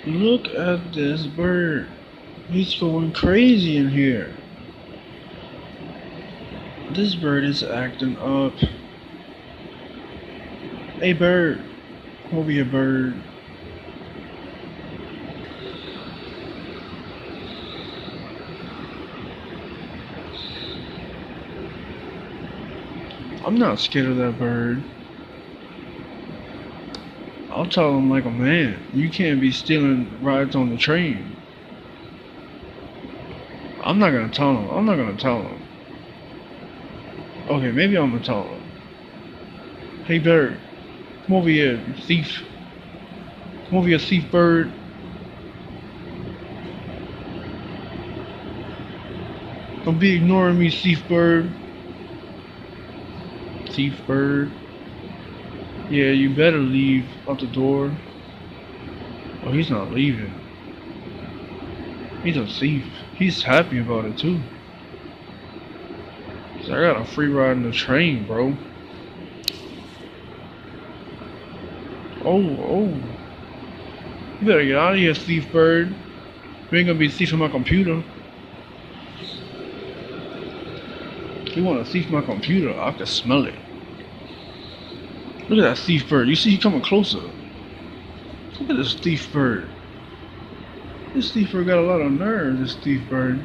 Look at this bird. He's going crazy in here. This bird is acting up. Hey bird. Come over here, bird. I'm not scared of that bird. I'll tell him like a man. You can't be stealing rides on the train. I'm not gonna tell him. I'm not gonna tell him. Okay, maybe I'm gonna tell him. Hey bird, come over here, you thief. Come over here, thief bird. Don't be ignoring me, thief bird. Thief bird. Yeah, you better leave out the door. Oh, he's not leaving. He's a thief. He's happy about it too. So I got a free ride in the train, bro. Oh. You better get out of here, thief bird. You ain't gonna be thieving my computer. You wanna thief my computer? I can smell it. Look at that thief bird. You see he coming closer. Look at this thief bird. This thief bird got a lot of nerve, this thief bird.